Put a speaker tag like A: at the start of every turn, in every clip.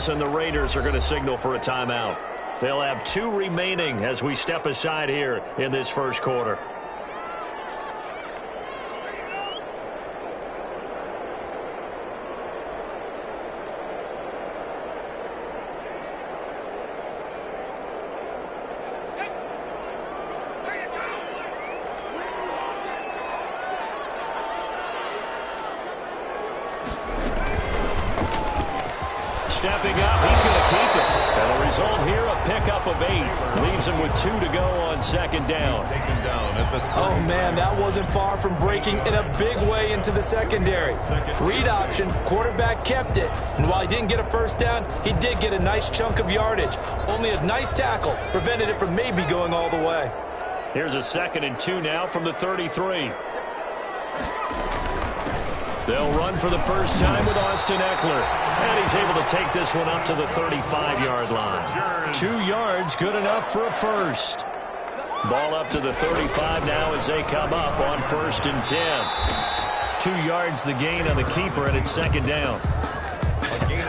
A: calls, and the Raiders are going to signal for a timeout. They'll have 2 remaining as we step aside here in this first quarter.
B: Stepping up, he's going to keep it. And the result here, a pickup of 8. Leaves him with 2 to go on second down.
C: Oh, man, that wasn't far from breaking in a big way into the secondary. Read option, quarterback kept it. And while he didn't get a first down, he did get a nice chunk of yardage. Only a nice tackle prevented it from maybe going all the way.
A: Here's a 2nd and 2 now from the 33. They'll run for the first time with Austin Eckler. And he's able to take this one up to the 35-yard line. 2 yards, good enough for a first. Ball up to the 35 now as they come up on 1st and 10. 2 yards the gain on the keeper, and it's 2nd down.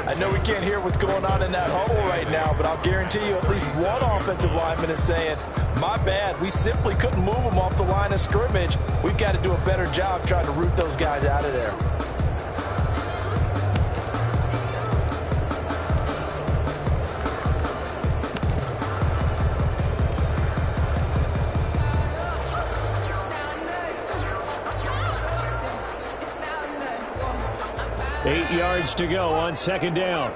C: I know we can't hear what's going on in that huddle right now, but I'll guarantee you at least one offensive lineman is saying, my bad, we simply couldn't move them off the line of scrimmage. We've got to do a better job trying to root those guys out of there.
A: Eight yards to go on 2nd down.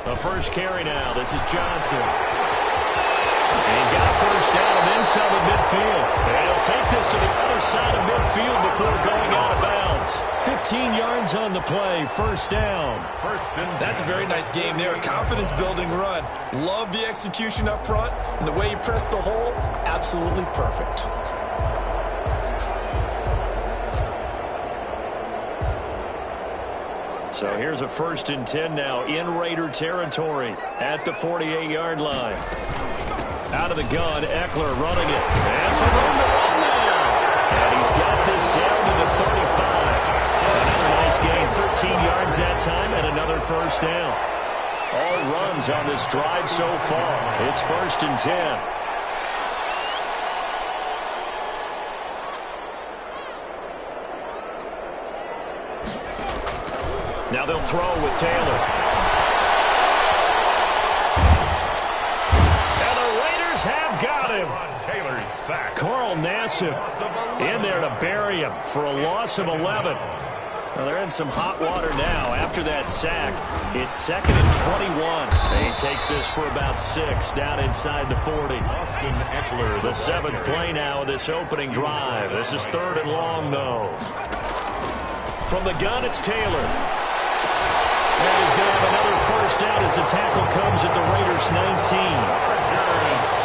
A: The first carry now. This is Johnson. And he's got a first down and then some at midfield. And he'll take this to the other side of midfield before going out of bounds. 15 yards on the play. First down.
C: That's a very nice game there. Confidence-building run. Love the execution up front. And the way you press the hole, absolutely perfect.
A: So here's a 1st and 10 now in Raider territory at the 48-yard line. Out of the gun, Eckler running it. That's a room to run now. And he's got this down to the 35. Another nice gain, 13 yards that time, and another first down. All runs on this drive so far. It's 1st and 10. Now they'll throw with Taylor. And the Raiders have got him.
B: Taylor's sack.
A: Carl Nassib in there to bury him for a loss of 11. Well, they're in some hot water now after that sack. It's 2nd and 21. He takes this for about 6 down inside the 40.
B: Austin Eckler.
A: The 7th play now of this opening drive. This is 3rd and long, though. From the gun, it's Taylor. And he's going to have another first down as the tackle comes at the Raiders' 19.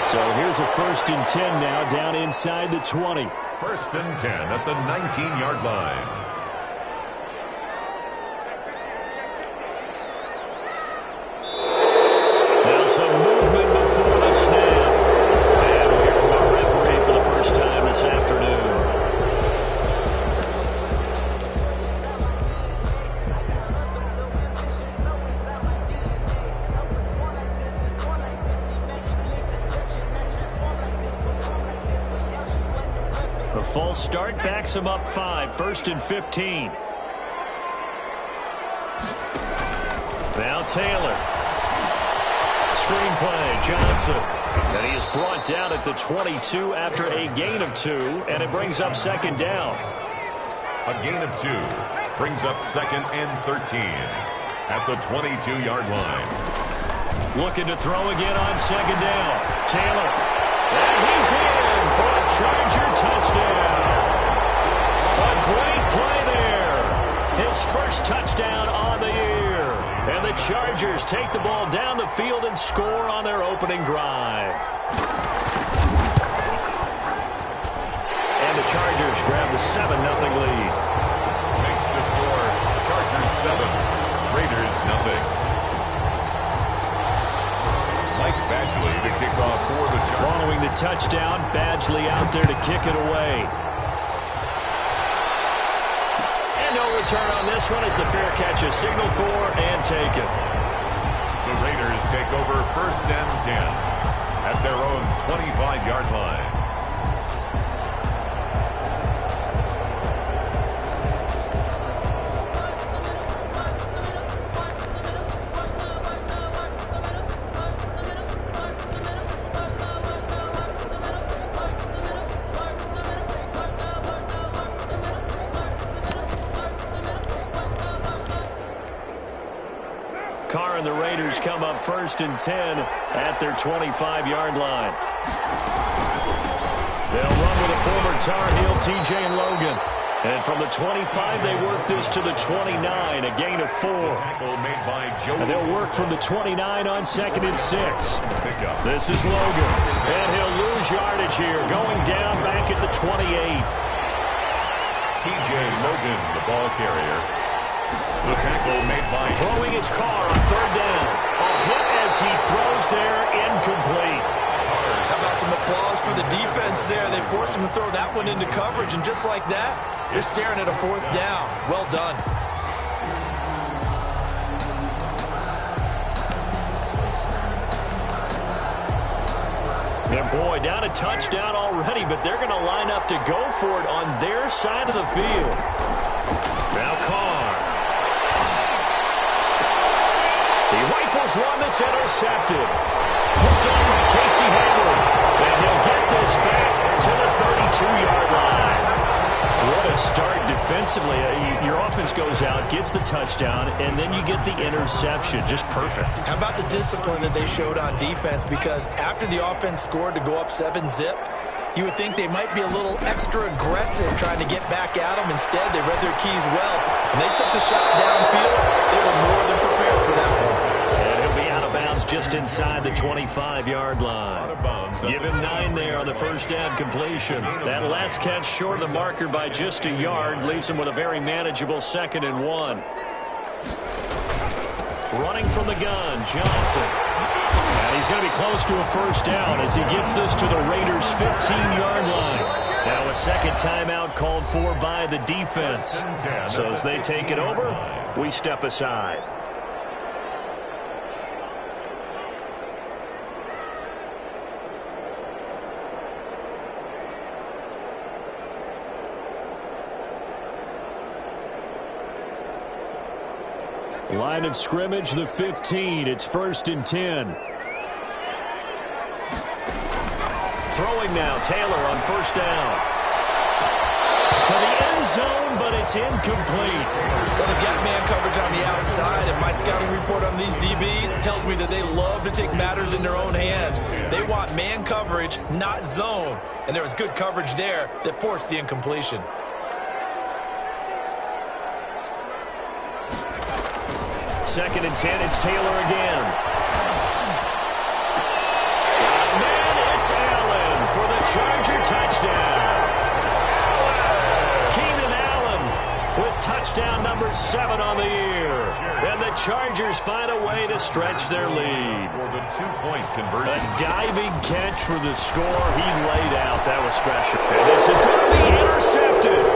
A: So here's a 1st and 10 now down inside the 20.
B: 1st and 10 at the 19-yard line.
A: Now some movement before the snap. And we'll hear from our referee for the first time this afternoon. The false start backs him up 5. 1st and 15. Now Taylor. Screenplay, Johnson. And he is brought down at the 22 after a gain of 2, and it brings up 2nd down.
B: A gain of 2 brings up 2nd and 13 at the 22-yard line.
A: Looking to throw again on 2nd down. Taylor. And he's in for a Charger touchdown. A great play there. His first touchdown on the year. And the Chargers take the ball down the field and score on their opening drive. And the Chargers grab the 7-0 lead.
B: Makes the score. Chargers 7, Raiders 0. Mike Badgley to kick off for the Chargers.
A: Following the touchdown, Badgley out there to kick it away. And no return on this one as the fair catch is signaled for and taken.
B: The Raiders take over 1st and 10 at their own 25-yard line.
A: Carr and the Raiders come up 1st and 10 at their 25-yard line. They'll run with a former Tar Heel, TJ Logan. And from the 25, they work this to the 29, a gain of 4. And they'll work from the 29 on 2nd and 6. This is Logan. And he'll lose yardage here, going down back at the 28.
B: TJ Logan, the ball carrier. The tackle made by...
A: Throwing his Carr on 3rd down. A hit as he throws there, incomplete.
C: How about some applause for the defense there? They forced him to throw that one into coverage, and just like that, they're staring at a 4th down. Well done.
A: And boy, down a touchdown already, but they're going to line up to go for it on their side of the field. Now Carr. He rifles one that's intercepted. Hooked on by Casey Hayward. And he'll get this back to the 32-yard line. What a start defensively. Your offense goes out, gets the touchdown, and then you get the interception. Just perfect.
C: How about the discipline that they showed on defense? Because after the offense scored to go up 7-zip, you would think they might be a little extra aggressive trying to get back at them. Instead, they read their keys well. When they took the shot downfield, they were more than prepared for that one.
A: And he'll be out of bounds just inside the 25-yard line. Give him 9 there on the 1st down completion. That last catch short of the marker by just a yard leaves him with a very manageable 2nd and 1. Running from the gun, Johnson. And he's going to be close to a 1st down as he gets this to the Raiders' 15-yard line. Now a 2nd timeout called for by the defense. So as they take it over, we step aside. Line of scrimmage, the 15. It's 1st and 10. Throwing now, Taylor on 1st down. To the end zone, but it's incomplete.
C: Well, they've got man coverage on the outside, and my scouting report on these DBs tells me that they love to take matters in their own hands. They want man coverage, not zone. And there was good coverage there that forced the incompletion.
A: 2nd and 10, it's Taylor again. Man, it's Allen for the Charger touchdown. Keenan Allen with touchdown number 7 on the year. And the Chargers find a way to stretch their lead.
B: For the 2-point conversion.
A: A diving catch for the score. He laid out. That was special. And this is going to be intercepted.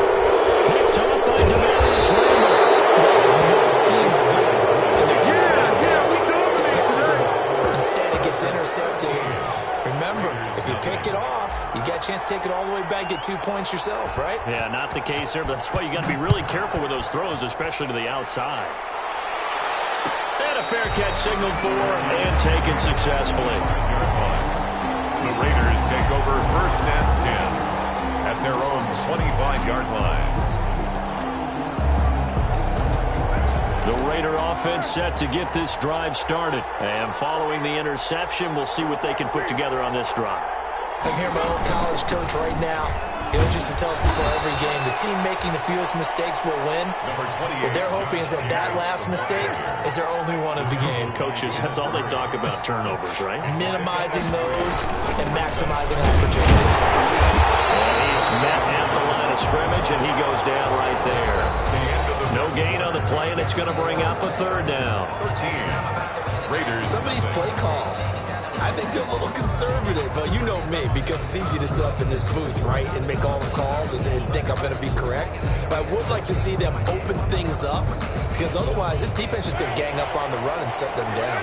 A: Picked up by Demarius Randall.
C: As most teams do. Instead, it gets intercepted. And remember, if you pick it off, you got a chance to take it all the way back, get 2 points yourself, right?
A: Yeah, not the case here, but that's why you got to be really careful with those throws, especially to the outside. And a fair catch signaled for and taken successfully.
B: The Raiders take over 1st and 10 at their own 25-yard line.
A: The Raider offense set to get this drive started. And following the interception, we'll see what they can put together on this drive.
C: I can hear my old college coach right now. He always used to tell us before every game, the team making the fewest mistakes will win. What they're hoping is that that last mistake is their only one of the game.
A: Coaches, that's all they talk about, turnovers, right?
C: Minimizing those and maximizing opportunities.
A: And he's met at the line of scrimmage, and he goes down right there. No gain on the play, and it's going to bring up a 3rd down.
B: 13. Raiders.
C: Some of these play calls, I think they're a little conservative, but you know me, because it's easy to sit up in this booth, right, and make all the calls and think I'm going to be correct. But I would like to see them open things up, because otherwise this defense is going to gang up on the run and shut them down.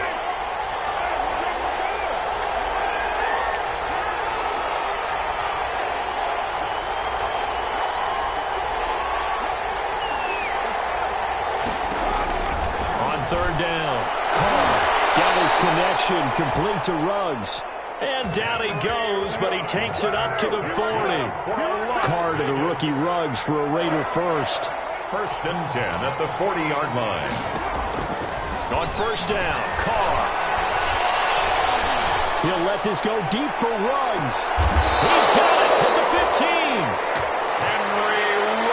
A: Third down. Carr got his connection, complete to Ruggs. And down he goes, but he takes it up to the 40. Carr to the rookie Ruggs for a Raider first.
B: First and 10 at the 40-yard line.
A: On first down, Carr. He'll let this go deep for Ruggs. He's got it at the 15.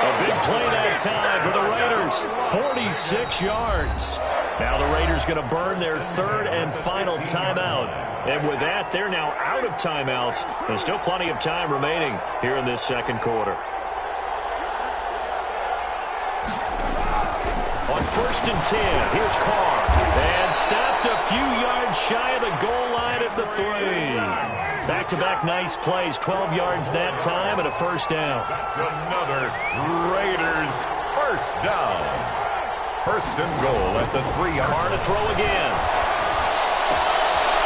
A: A big play that time for the Raiders. 46 yards. Now the Raiders going to burn their third and final timeout. And with that, they're now out of timeouts. There's still plenty of time remaining here in this second quarter. On first and 10, here's Carr. And stopped a few yards shy of the goal line at the 3. Back-to-back nice plays, 12 yards that time and a first down.
B: That's another Raiders first down. First and goal at the 3-yard line.
A: Carr to throw again.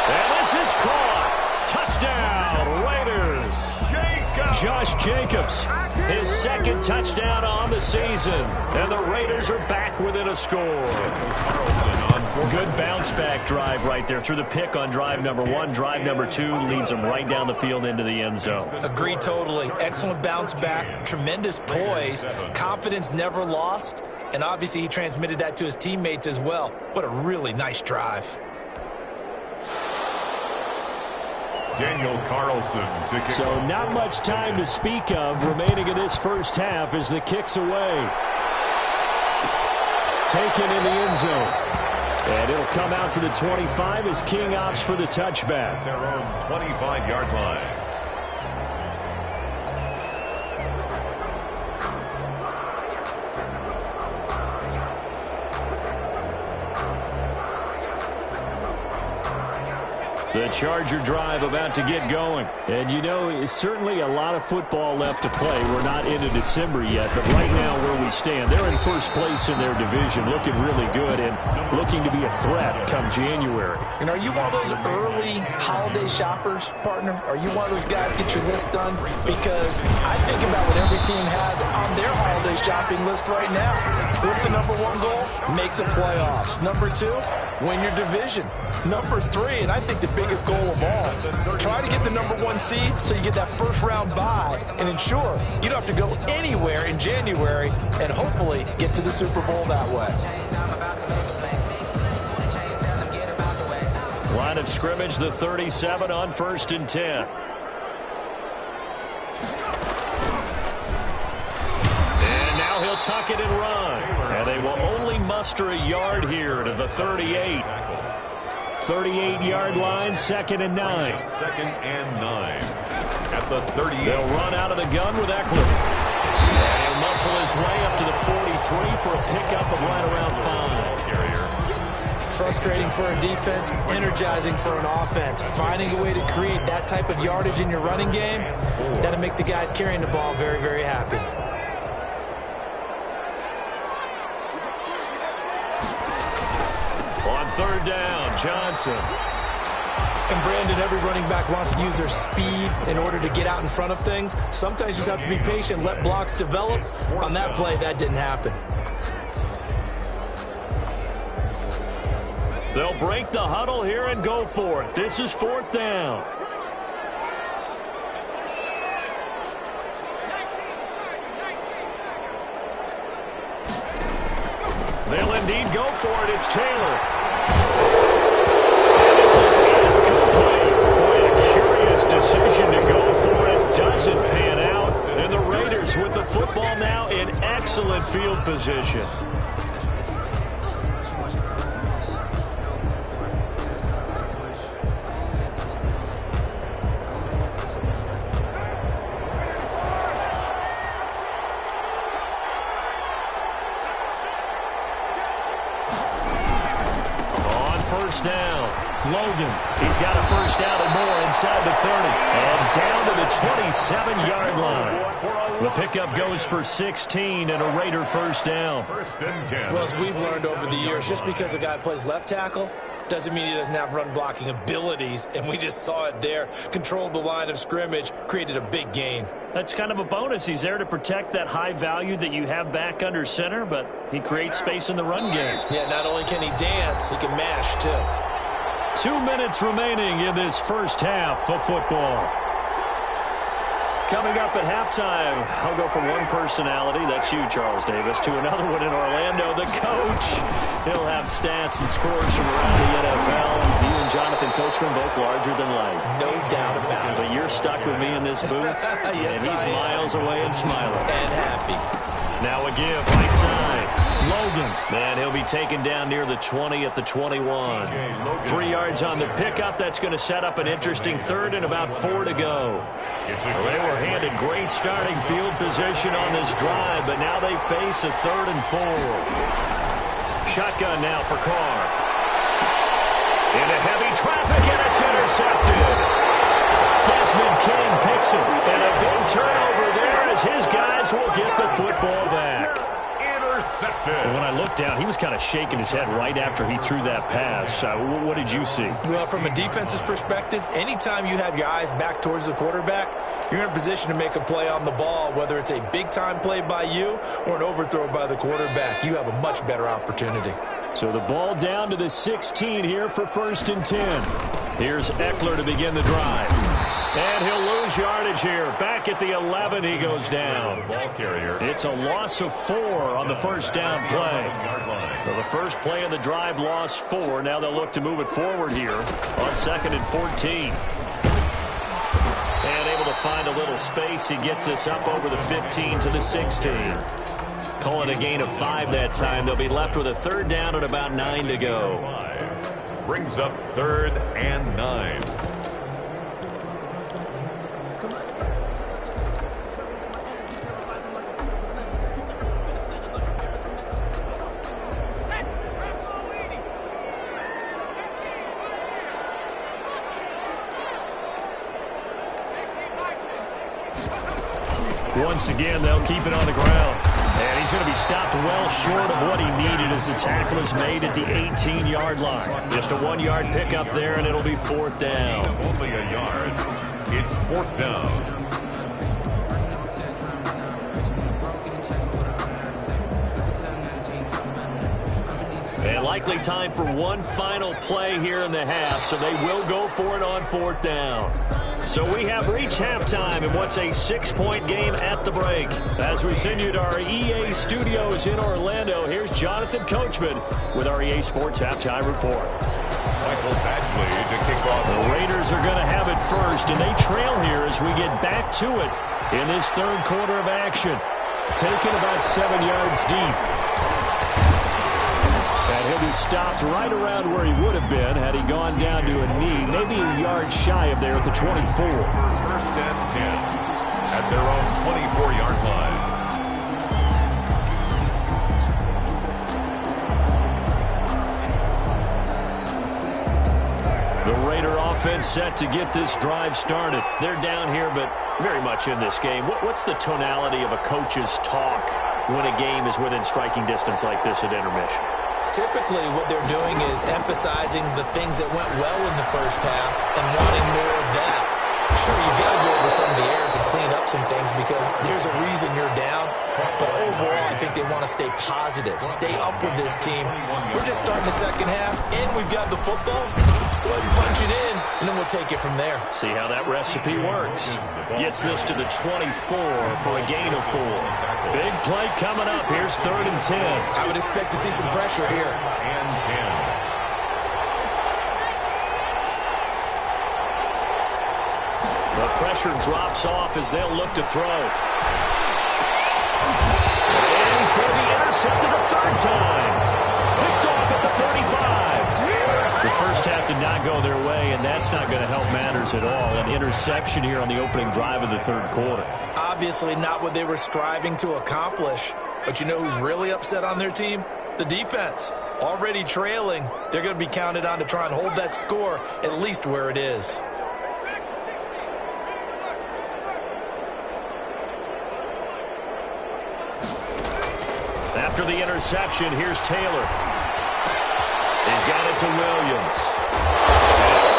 A: And this is caught. Touchdown, Raiders. Josh Jacobs, his second touchdown on the season. And the Raiders are back within a score. Good bounce-back drive right there. Through the pick on drive number 1. Drive number 2 leads them right down the field into the end zone.
C: Agree totally. Excellent bounce-back. Tremendous poise. Confidence never lost. And obviously he transmitted that to his teammates as well. What a really nice drive.
B: Daniel Carlson to kick.
A: So not much time to speak of remaining in this first half as the kick's away. Taken in the end zone. And it'll come out to the 25 as King opts for the touchback.
B: Their own 25-yard line.
A: The Charger drive about to get going. And, you know, it's certainly a lot of football left to play. We're not into December yet, but right now where we stand, they're in first place in their division, looking really good and looking to be a threat come January.
C: And are you one of those early holiday shoppers, partner? Are you one of those guys get your list done? Because I think about what every team has on their holiday shopping list right now. What's the number 1 goal? Make the playoffs. Number 2, win your division. Number 3, and I think the biggest goal of all, try to get the number 1 seed so you get that first round bye and ensure you don't have to go anywhere in January and hopefully get to the Super Bowl that way.
A: Line of scrimmage, the 37 on first and 10. And now he'll tuck it and run. And they will only muster a yard here to the 38. 38-yard line, second and 9.
B: Second and 9 at the 38.
A: They'll run out of the gun with Eckler. And he'll muscle his way up to the 43 for a pickup of right around 5.
C: Frustrating for a defense, energizing for an offense. Finding a way to create that type of yardage in your running game, that'll make the guys carrying the ball very, very happy.
A: On third down, Johnson.
C: And Brandon, every running back wants to use their speed in order to get out in front of things. Sometimes you just have to be patient, let blocks develop. On that play, that didn't happen.
A: They'll break the huddle here and go for it. This is fourth down. They'll indeed go for it. It's Taylor. And this is incomplete. Boy, a curious decision to go for it. Doesn't pan out. And the Raiders with the football now in excellent field position. Down. Logan, he's got a first down and more inside the 30. And down to the 27-yard line. The pickup goes for 16 and a Raider first down.
B: First and 10.
C: Well, as we've learned over the years, just because a guy plays left tackle doesn't mean he doesn't have run blocking abilities, and we just saw it there. Controlled the line of scrimmage, created a big gain.
A: That's kind of a bonus. He's there to protect that high value that you have back under center, but he creates space in the run game.
C: Yeah, not only can he dance, he can mash, too.
A: 2 minutes remaining in this first half of football. Coming up at halftime, I'll go from one personality, that's you, Charles Davis, to another one in Orlando, the coach. He'll have stats and scores from around the NFL. You and Jonathan Coachman both larger than life.
C: No doubt about it.
A: But you're stuck with me in this booth,
C: yes,
A: and he's miles away and smiling.
C: And happy.
A: Now a give, right side. Logan. Man, he'll be taken down near the 20 at the 21. 3 yards on the pickup. That's going to set up an interesting third and about 4 to go. Well, they were handed great starting field position on this drive, but now they face a 3rd and 4. Shotgun now for Carr. Into heavy traffic, and it's intercepted. Desmond King picks it, and a big turnover there as his guys will get the football back.
B: Intercepted.
A: And when I looked down, he was kind of shaking his head right after he threw that pass. What did you see?
C: Well, from a defense's perspective, anytime you have your eyes back towards the quarterback, you're in a position to make a play on the ball, whether it's a big-time play by you or an overthrow by the quarterback. You have a much better opportunity.
A: So the ball down to the 16 here for 1st and 10. Here's Eckler to begin the drive. And he'll lose yardage here. Back at the 11, he goes down.
B: Ball carrier.
A: It's a loss of 4 on the first down play. So the first play of the drive lost 4. Now they'll look to move it forward here on 2nd and 14. And able to find a little space. He gets us up over the 15 to the 16. Call it a gain of 5 that time. They'll be left with a 3rd down and about 9 to go.
B: Brings up 3rd and 9.
A: Once again, they'll keep it on the ground. And he's going to be stopped well short of what he needed as the tackle is made at the 18-yard line. Just a 1-yard pickup there, and it'll be 4th down.
B: Only a yard. It's 4th down.
A: And likely time for one final play here in the half, so they will go for it on 4th down. So we have reached halftime in what's a 6-point game at the break. As we send you to our EA studios in Orlando, here's Jonathan Coachman with our EA Sports Halftime Report.
B: Michael Badgley to kick off.
A: The Raiders are going to have it first, and they trail here as we get back to it in this 3rd quarter of action. Taken about 7 yards deep. And he'll be stopped right around where he would have been had he gone down to a knee, maybe a yard shy of there at the 24.
B: 1st and 10 at their own 24-yard line.
A: The Raider offense set to get this drive started. They're down here, but very much in this game. What's the tonality of a coach's talk when a game is within striking distance like this at intermission?
C: Typically, what they're doing is emphasizing the things that went well in the first half and wanting more of that. Sure, you've got to go over some of the errors and clean up some things because there's a reason you're down. But overall, I think they want to stay positive, stay up with this team. We're just starting the second half, and we've got the football. Let's go ahead and punch it in, and then we'll take it from there.
A: See how that recipe works. Gets this to the 24 for a gain of 4. Big play coming up. Here's 3rd and 10.
C: I would expect to see some pressure here.
B: And 10.
A: The pressure drops off as they'll look to throw. And he's going to be intercepted a 3rd time. Picked off at the 35. The first half did not go their way, and that's not going to help matters at all. An interception here on the opening drive of the 3rd quarter.
C: Obviously not what they were striving to accomplish. But you know who's really upset on their team? The defense. Already trailing, they're going to be counted on to try and hold that score at least where it is.
A: After the interception, here's Taylor. He's got it to Williams.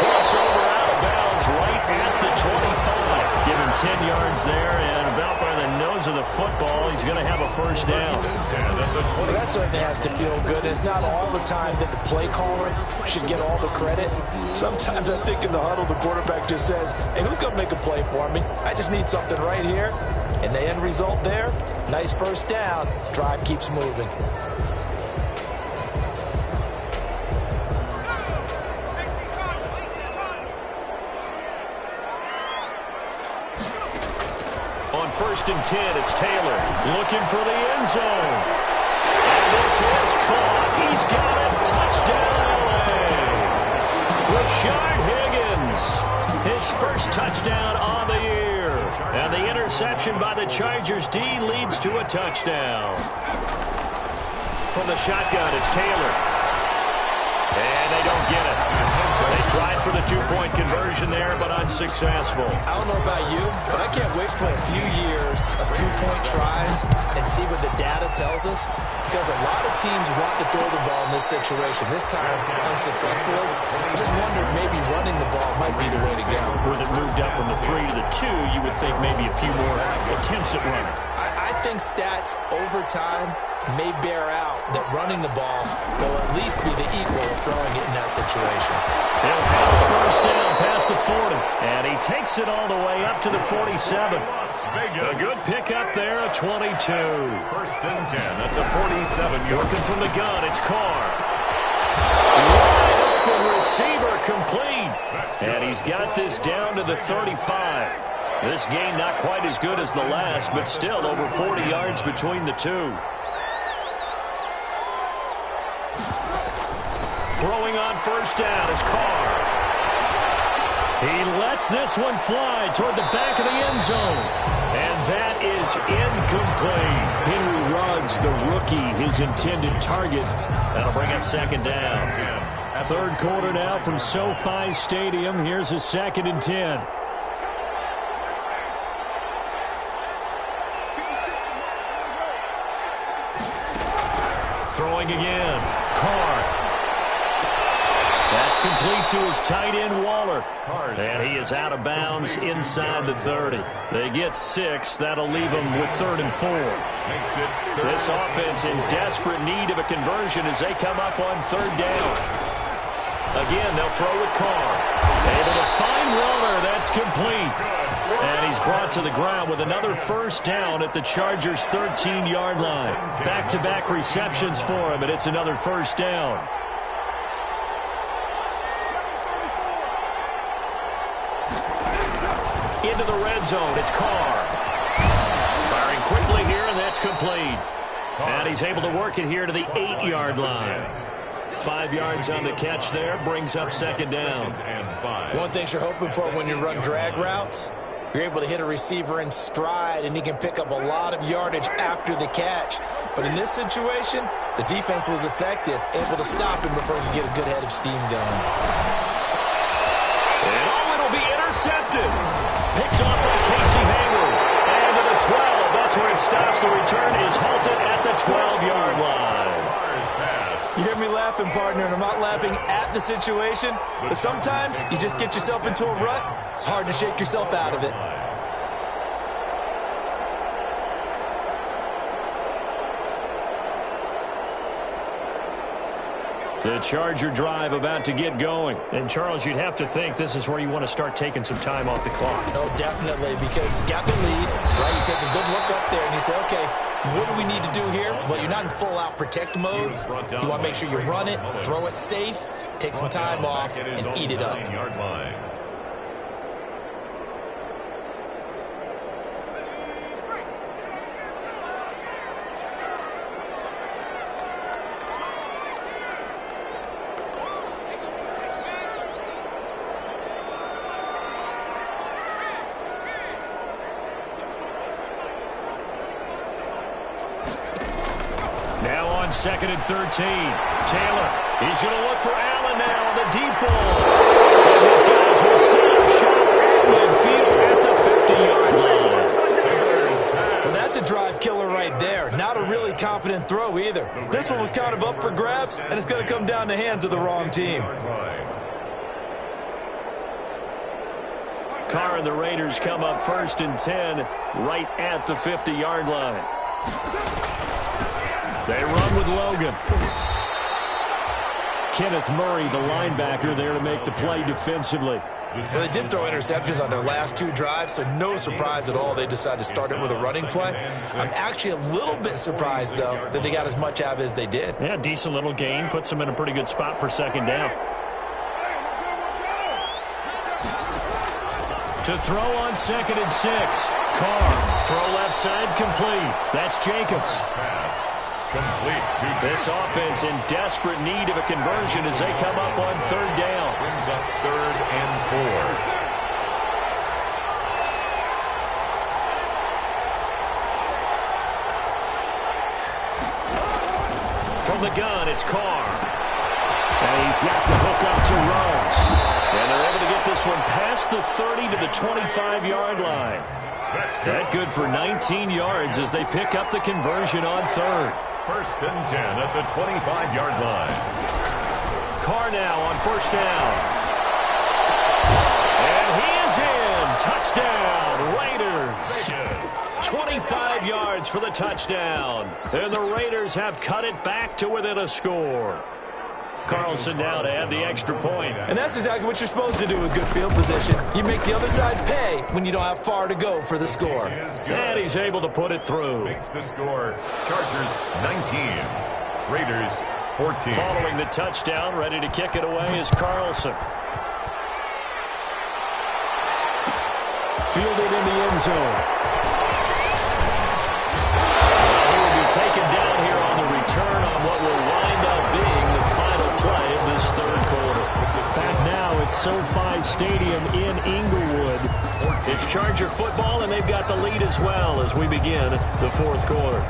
A: Crossover out of bounds right at the 25. Give him 10 yards there, and about by the nose of the football, he's going to have a first down.
C: Well, that certainly has to feel good. It's not all the time that the play caller should get all the credit. Sometimes I think in the huddle, the quarterback just says, hey, who's going to make a play for me? I just need something right here. And the end result there, nice first down. Drive keeps moving.
A: On 1st and 10, it's Taylor looking for the end zone. And this is caught. He's got it. Touchdown, LA. Rashard Higgins. His first touchdown on the year. And the interception by the Chargers D leads to a touchdown. From the shotgun, it's Taylor. And they don't get it. They tried for the two-point conversion there, but unsuccessful.
C: I don't know about you, but I can't wait for a few years of two-point tries and see what the data tells us, because a lot of teams want to throw the ball in this situation. This time, unsuccessfully. I just wonder if maybe running the ball might be the way to go.
A: Where it moved up from the 3 to the 2, you would think maybe a few more attempts at running.
C: I think stats over time may bear out that running the ball will at least be the equal of throwing it in that situation.
A: He'll have the first down past the 40. And he takes it all the way up to the 47. A good pickup there at 22.
B: 1st and 10 at the 47.
A: Working from the gun, it's Carr. Wide open receiver complete. And he's got this down to the 35. This game not quite as good as the last, but still over 40 yards between the two. Throwing on 1st down is Carr. He lets this one fly toward the back of the end zone. And that is incomplete. Henry Ruggs, the rookie, his intended target. That'll bring up 2nd down. 3rd quarter now from SoFi Stadium. Here's a 2nd and 10. Throwing again. Carr. That's complete to his tight end, Waller. And he is out of bounds inside the 30. They get 6. That'll leave them with 3rd and 4. This offense in desperate need of a conversion as they come up on 3rd down. Again, they'll throw with Carr. Able to find Waller. That's complete. And he's brought to the ground with another first down at the Chargers' 13-yard line. Back-to-back receptions for him, and it's another first down. Into the red zone, it's Carr. Firing quickly here, and that's complete. And he's able to work it here to the 8-yard line. 5 yards on the catch there, brings up 2nd down.
C: One thing you're hoping for when you run drag routes, you're able to hit a receiver in stride, and he can pick up a lot of yardage after the catch. But in this situation, the defense was effective, able to stop him before he could get a good head of steam going.
A: And it'll be intercepted. Picked off by Casey Hayward. And to the 12. That's where it stops. The return is halted at the 12-yard line.
C: You hear me laughing, partner, and I'm not laughing at the situation, but sometimes you just get yourself into a rut. It's hard to shake yourself out of it.
A: The Charger drive about to get going. And, Charles, you'd have to think this is where you want to start taking some time off the clock.
C: Oh, definitely, because you got the lead, right? You take a good look up there and you say, okay, what do we need to do here? Well, you're not in full-out protect mode. You want to make sure you run it, throw it safe, take some time off, and eat it up.
A: 2nd and 13. Taylor, he's going to look for Allen now on the deep ball. And his guys will set up shot at midfield at the 50-yard line.
C: Well, that's a drive killer right there. Not a really confident throw either. This one was kind of up for grabs, and it's going to come down the hands of the wrong team.
A: Carr and the Raiders come up 1st and 10 right at the 50-yard line. They run with Logan. Kenneth Murray, the linebacker, there to make the play defensively.
C: Well, they did throw interceptions on their last 2 drives, so no surprise at all they decided to start it with a running play. I'm actually a little bit surprised, though, that they got as much out of it as they did.
A: Yeah, decent little gain. Puts them in a pretty good spot for 2nd down. To throw on 2nd and 6. Carr, throw left side, complete. That's Jacobs. This offense in desperate need of a conversion as they come up on 3rd down.
B: Brings up 3rd and 4.
A: From the gun, it's Carr. And he's got the hook up to Rhodes. And they're able to get this one past the 30 to the 25-yard line. That good for 19 yards as they pick up the conversion on 3rd.
B: 1st and 10 at the 25-yard line.
A: Carr now on 1st down. And he is in. Touchdown, Raiders. 25 yards for the touchdown. And the Raiders have cut it back to within a score. Carlson now to add the extra point.
C: And that's exactly what you're supposed to do with good field position. You make the other side pay when you don't have far to go for the score.
A: And he's able to put it through.
B: Makes the score Chargers 19, Raiders 14.
A: Following the touchdown, ready to kick it away is Carlson. Fielded in the end zone. He will be taken down here on the return on what will wind up being the final play of this 3rd quarter. Back now at SoFi Stadium in Inglewood. It's Charger football, and they've got the lead as well as we begin the 4th quarter.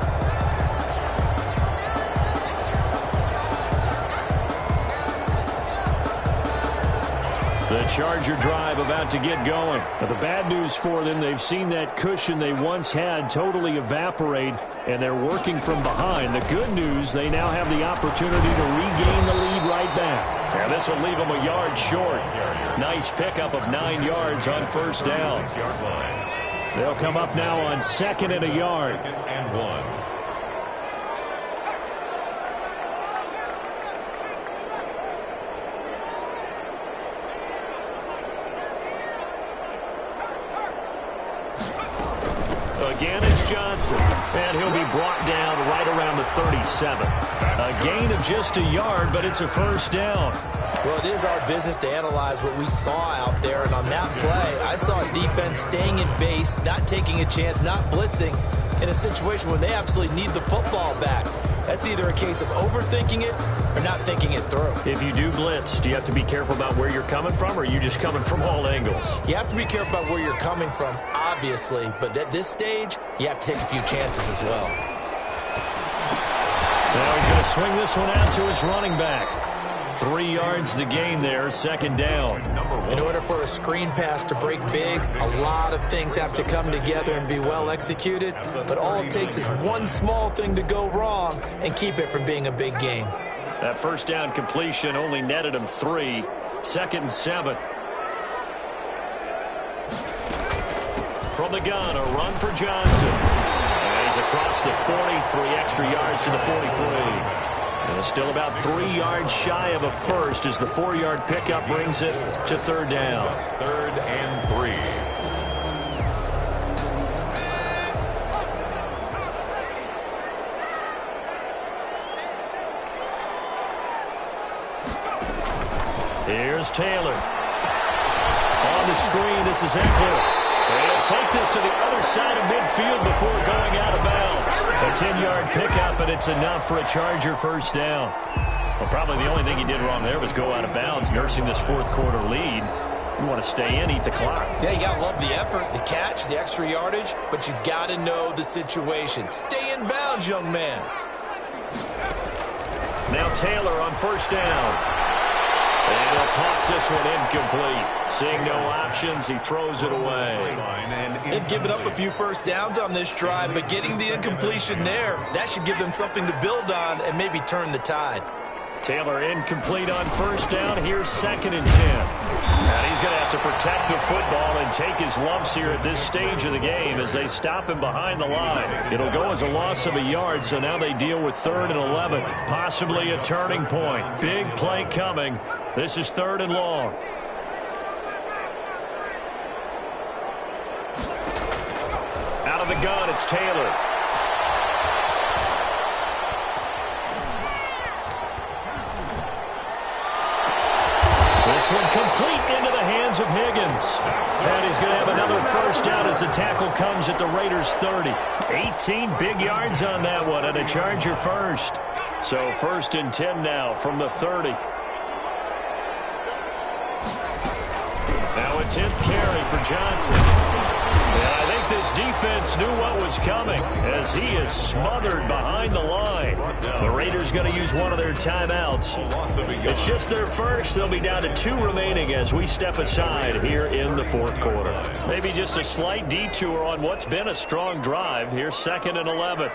A: The Charger drive about to get going. But the bad news for them, they've seen that cushion they once had totally evaporate, and they're working from behind. The good news, they now have the opportunity to regain the lead right back. And this will leave them a yard short. Nice pickup of 9 yards on 1st down. They'll come up now on 2nd and a yard.
B: 2nd and 1.
A: Again, it's Johnson, and he'll be brought down right around the 37. A gain of just a yard, but it's a 1st down.
C: Well, it is our business to analyze what we saw out there, and on that play, I saw a defense staying in base, not taking a chance, not blitzing, in a situation where they absolutely need the football back. That's either a case of overthinking it or not thinking it through.
A: If you do blitz, do you have to be careful about where you're coming from, or are you just coming from all angles?
C: You have to be careful about where you're coming from, obviously, but at this stage, you have to take a few chances as well.
A: Now he's going to swing this one out to his running back. 3 yards the gain there, 2nd down.
C: In order for a screen pass to break big, a lot of things have to come together and be well executed, but all it takes is one small thing to go wrong and keep it from being a big game.
A: That 1st down completion only netted him 3. 2nd and 7. From the gun, a run for Johnson. And he's across the 40, 3 extra yards to the 43. And still about 3 yards shy of a first as the 4-yard pickup brings it to 3rd down.
B: 3rd and 3.
A: Here's Taylor. On the screen, this is Eckler. He'll take this to the other side of midfield before going out of bounds. A 10-yard pickup, and it's enough for a Charger 1st down. Well, probably the only thing he did wrong there was go out of bounds, nursing this 4th quarter lead. You want to stay in, eat the clock.
C: Yeah, you got to love the effort, the catch, the extra yardage, but you got to know the situation. Stay in bounds, young man.
A: Taylor on first down. And he'll toss this one incomplete. Seeing no options, he throws it away.
C: They've given up a few first downs on this drive, but getting the incompletion there, that should give them something to build on and maybe turn the tide.
A: Taylor incomplete on first down. Here's 2nd and 10. And he's going to have to protect the football and take his lumps here at this stage of the game as they stop him behind the line. It'll go as a loss of a yard, so now they deal with 3rd and 11. Possibly a turning point. Big play coming. This is 3rd and long. Out of the gun, it's Taylor. This one complete into the hands of Higgins. And he's going to have another first down as the tackle comes at the Raiders' 30. 18 big yards on that one and a Charger first. So 1st and 10 now from the 30. Now a 10th carry for Johnson. And I think this defense knew what was coming as he is smothered behind the line. The Raiders going to use one of their timeouts. It's just their first. They'll be down to 2 remaining as we step aside here in the 4th quarter. Maybe just a slight detour on what's been a strong drive. Here's 2nd and 11.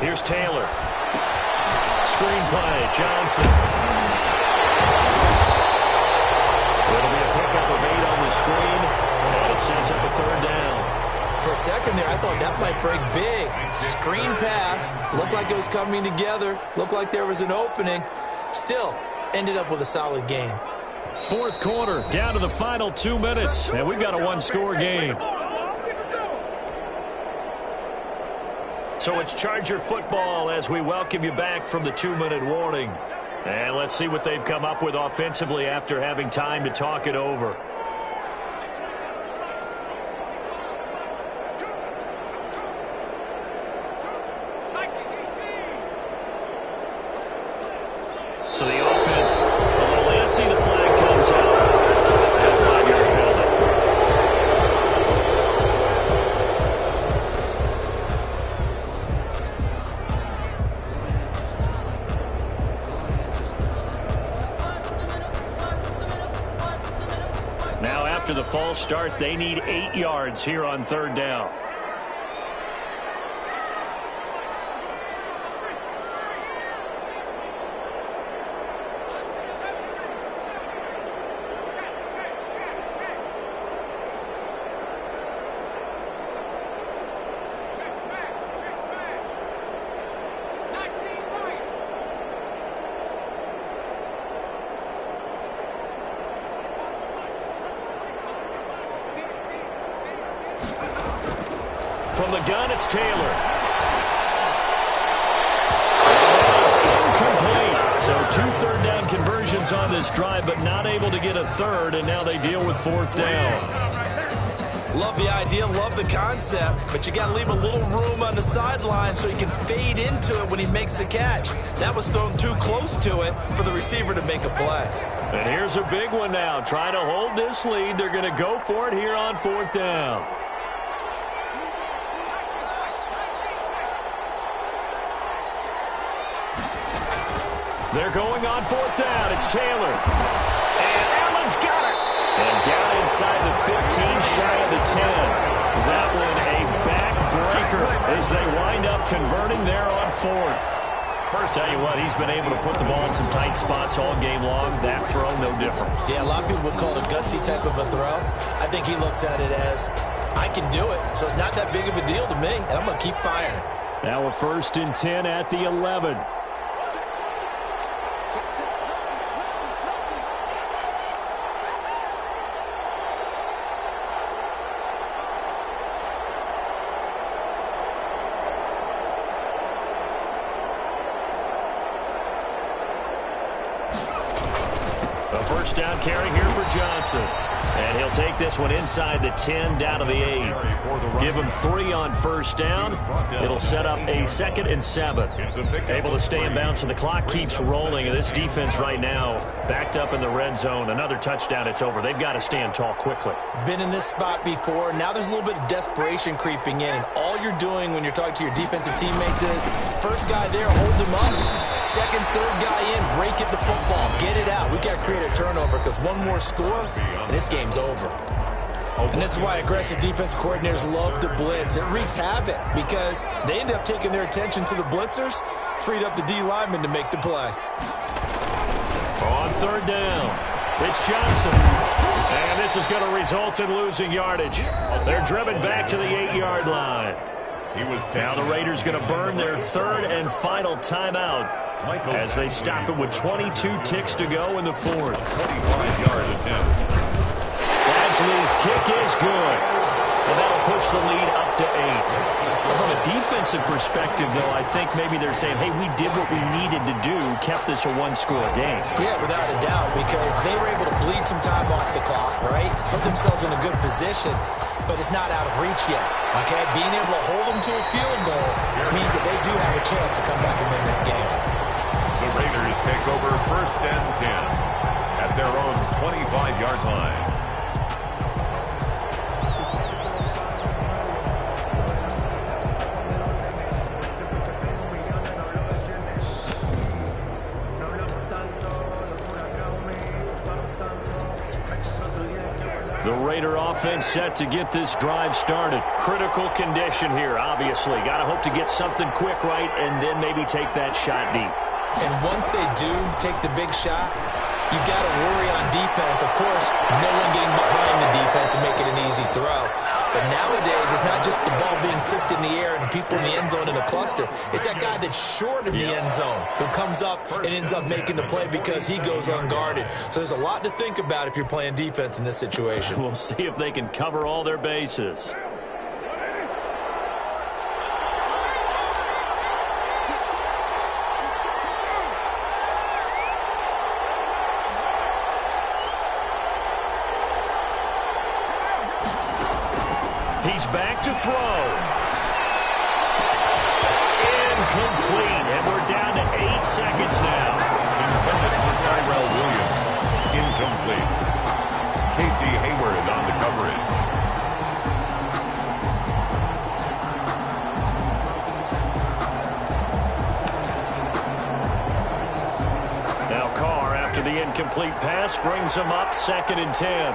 A: Here's Taylor. Screenplay, Johnson. It'll be a pickup of 8 on the screen, and it sets up a 3rd down.
C: For a second there, I thought that might break big. Screen pass. Looked like it was coming together. Looked like there was an opening. Still, ended up with a solid game.
A: 4th quarter, down to the final 2 minutes, and we've got a 1-score game. So it's Charger football as we welcome you back from the 2-minute warning. And let's see what they've come up with offensively after having time to talk it over. So the offense, a little antsy, the flag comes out. And a 5-yard penalty. Now after the false start, they need 8 yards here on 3rd down. From the gun, it's Taylor. It's incomplete. So 2 third down conversions on this drive, but not able to get a 3rd, and now they deal with 4th down.
C: Love the idea, love the concept, but you got to leave a little room on the sideline so he can fade into it when he makes the catch. That was thrown too close to it for the receiver to make a play.
A: And here's a big one now. Trying to hold this lead. They're going to go for it here on 4th down. They're going on 4th down. It's Taylor. And Allen's got it. And down inside the 15, shy of the 10. That one a backbreaker as they wind up converting there on 4th. First, tell you what, he's been able to put the ball in some tight spots all game long. That throw, no different.
C: Yeah, a lot of people would call it a gutsy type of a throw. I think he looks at it as, I can do it, so it's not that big of a deal to me, and I'm going to keep firing.
A: Now a 1st and 10 at the 11. first down carry here for Johnson. And he'll take this one inside the 10 down to the 8. Give him 3 on first down. It'll set up a 2nd and 7. Able to stay in bounds, and the clock keeps rolling. And this defense right now backed up in the red zone. Another touchdown, it's over. They've got to stand tall quickly.
C: Been in this spot before. Now there's a little bit of desperation creeping in. And all you're doing when you're talking to your defensive teammates is, first guy there, hold him up. Second, third guy in, rake at the football. Get it out. We've got to create a turnover because one more score, and this game's over. And this is why aggressive defense coordinators love to blitz. It wreaks havoc because they end up taking their attention to the blitzers, freed up the D lineman to make the play.
A: On third down, it's Johnson. And this is going to result in losing yardage. They're driven back to the 8-yard line. Now the Raiders going to burn their 3rd and final timeout as they stop it with 22 ticks to go in the 4th.
B: 25-yard attempt.
A: Badgley's kick is good. And that'll push the lead up to 8. From a defensive perspective, though, I think maybe they're saying, hey, we did what we needed to do, kept this a one-score game.
C: Yeah, without a doubt, because they were able to bleed some time off the clock, right? Put themselves in a good position, but it's not out of reach yet, okay? Being able to hold them to a field goal means that they do have a chance to come back and win this game.
B: The Raiders take over 1st and 10 at their own 25-yard line.
A: The Raider offense set to get this drive started. Critical condition here, obviously. Got to hope to get something quick right and then maybe take that shot deep.
C: And once they do take the big shot, you've got to worry on defense. Of course, no one getting behind the defense and making an easy throw. But nowadays, it's not just the ball being tipped in the air and people in the end zone in a cluster. It's that guy that's short of the end zone who comes up and ends up making the play because he goes unguarded. So there's a lot to think about if you're playing defense in this situation.
A: We'll see if they can cover all their bases. He's back to throw. Incomplete. And we're down to 8 seconds now.
B: Intended for Tyrell Williams. Incomplete. Casey Hayward on the coverage.
A: Now Carr, after the incomplete pass, brings him up 2nd and 10.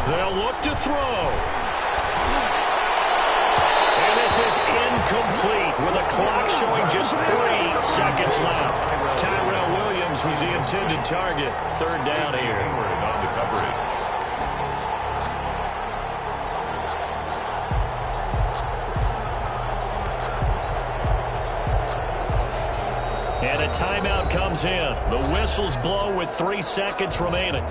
A: They'll look to throw. And this is incomplete with a clock showing just 3 seconds left. Tyrell Williams was the intended target. 3rd down here.
B: On the coverage.
A: And a timeout comes in. The whistles blow with 3 seconds remaining.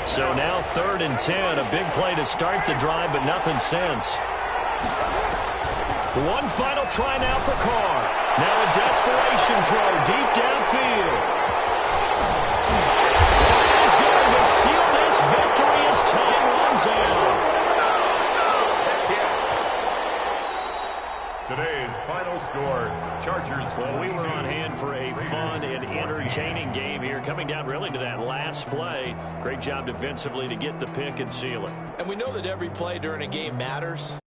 A: So now 3rd and 10, a big play to start the drive, but nothing since. One final try now for Carr. Now a desperation throw deep downfield. He's going to seal this victory as time runs out.
B: Today's final score, Chargers 22.
A: Well, we were on hand for a fun and entertaining game here, coming down really to that last play. Great job defensively to get the pick and seal it.
C: And we know that every play during a game matters.